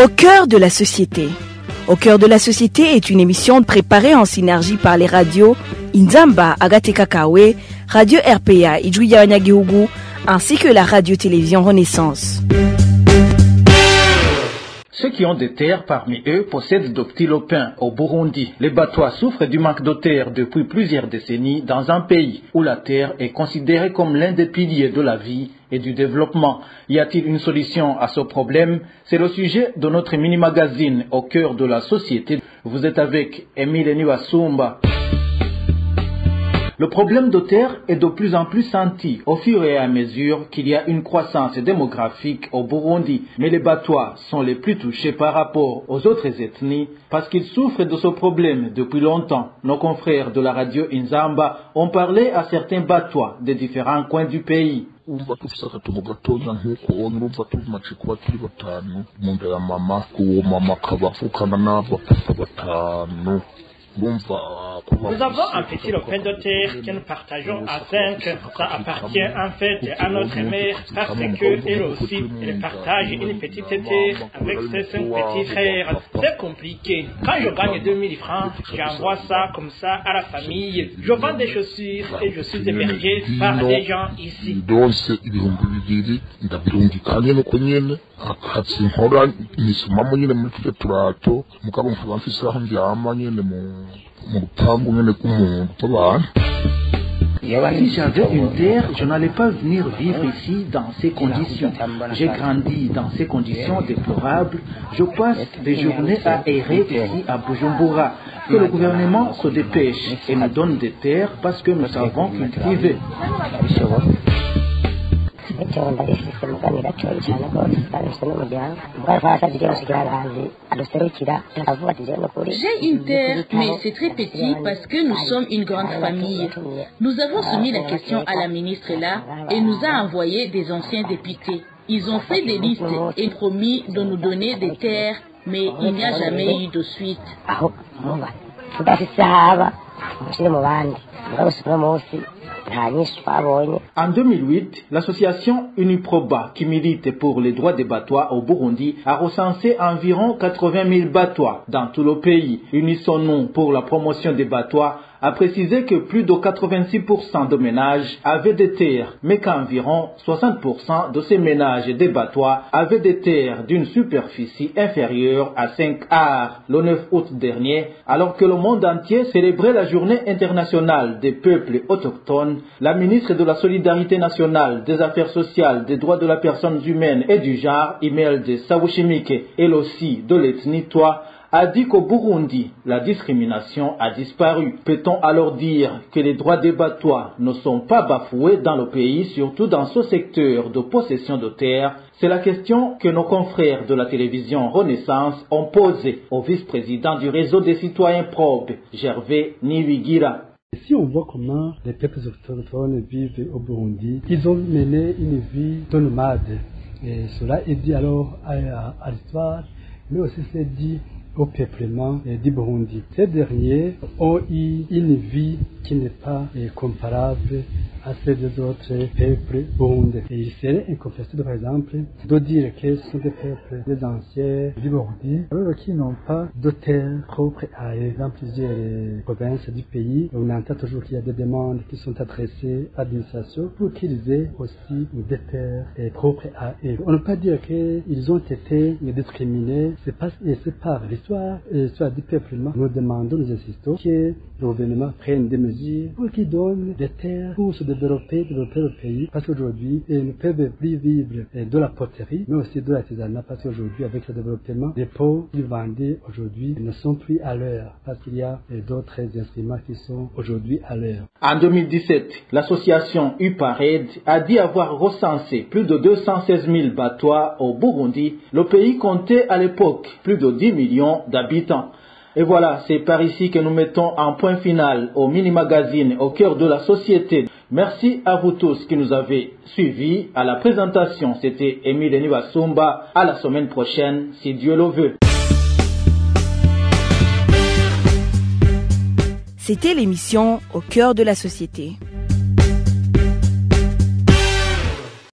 Au cœur de la société. Au cœur de la société est une émission préparée en synergie par les radios Inzamba, Agateka Kawe, Radio RPA, Ijouya Wanyagihugu, ainsi que la radio-télévision Renaissance. Ceux qui ont des terres parmi eux possèdent de petits lopins au Burundi. Les Batois souffrent du manque de terre depuis plusieurs décennies dans un pays où la terre est considérée comme l'un des piliers de la vie et du développement. Y a-t-il une solution à ce problème? C'est le sujet de notre mini-magazine Au cœur de la société. Vous êtes avec Emile Niwasumba. Le problème de terre est de plus en plus senti au fur et à mesure qu'il y a une croissance démographique au Burundi. Mais les Batois sont les plus touchés par rapport aux autres ethnies parce qu'ils souffrent de ce problème depuis longtemps. Nos confrères de la radio Inzamba ont parlé à certains Batois des différents coins du pays. Nous avons un petit lopin de terre que nous partageons à 5. Ça appartient en fait à notre mère parce qu'elle aussi, elle partage une petite terre avec ses 5 petits frères. C'est compliqué. Quand je gagne 2000 francs, j'envoie ça comme ça à la famille. Je vends des chaussures et je suis hébergé par des gens ici. Si j'avais une terre, je n'allais pas venir vivre ici dans ces conditions. J'ai grandi dans ces conditions déplorables. Je passe des journées à errer ici à Bujumbura. Que le gouvernement se dépêche et nous donne des terres parce que nous savons cultiver. J'ai une terre, mais c'est très petit parce que nous sommes une grande famille. Nous avons soumis la question à la ministre là et nous a envoyé des anciens députés. Ils ont fait des listes et promis de nous donner des terres, mais il n'y a jamais eu de suite. En 2008, l'association Uniproba, qui milite pour les droits des Batois au Burundi, a recensé environ 80 000 Batois dans tout le pays. Unisson pour la promotion des Batois a précisé que plus de 86% de ménages avaient des terres, mais qu'environ 60% de ces ménages des Batois avaient des terres d'une superficie inférieure à 5 arts. Le 9 août dernier, alors que le monde entier célébrait la journée internationale des peuples autochtones, la ministre de la Solidarité nationale, des Affaires sociales, des droits de la personne humaine et du genre, Imelda Sawushimike, elle aussi de l'ethnie Twa, a dit qu'au Burundi, la discrimination a disparu. Peut-on alors dire que les droits des Batois ne sont pas bafoués dans le pays, surtout dans ce secteur de possession de terres? C'est la question que nos confrères de la télévision Renaissance ont posée au vice-président du réseau des citoyens probes, Gervais Niwigira. Si on voit comment les peuples autochtones vivent au Burundi, ils ont mené une vie de nomade. Et cela est dit alors à l'histoire, mais aussi c'est dit au peuplement du Burundi. Ces derniers ont eu une vie qui n'est pas comparable à celle des autres peuples burundais. Et il serait incompréhensible, par exemple, de dire que ce sont des peuples, des anciens du Burundi, alors qu'ils n'ont pas de terre propre à eux. Dans plusieurs provinces du pays, on entend toujours qu'il y a des demandes qui sont adressées à l'administration pour qu'ils aient aussi des terres propres à eux. On ne peut pas dire qu'ils ont été discriminés, c'est par l'histoire du peuplement. Nous demandons, nous insistons que le gouvernement prenne des mesures pour qu'il donne des terres pour se développer le pays, parce qu'aujourd'hui, ils ne peuvent plus vivre de la poterie, mais aussi de l'artisanat, parce qu'aujourd'hui, avec le développement, les pots qu'ils vendaient aujourd'hui ne sont plus à l'heure, parce qu'il y a d'autres instruments qui sont aujourd'hui à l'heure. En 2017, l'association UPARED a dit avoir recensé plus de 216 000 Batois au Burundi. Le pays comptait à l'époque plus de 10 millions d'habitants. Et voilà, c'est par ici que nous mettons un point final au mini-magazine Au cœur de la société. Merci à vous tous qui nous avez suivis. À la présentation, c'était Emile Niwasumba. À la semaine prochaine, si Dieu le veut. C'était l'émission Au cœur de la société.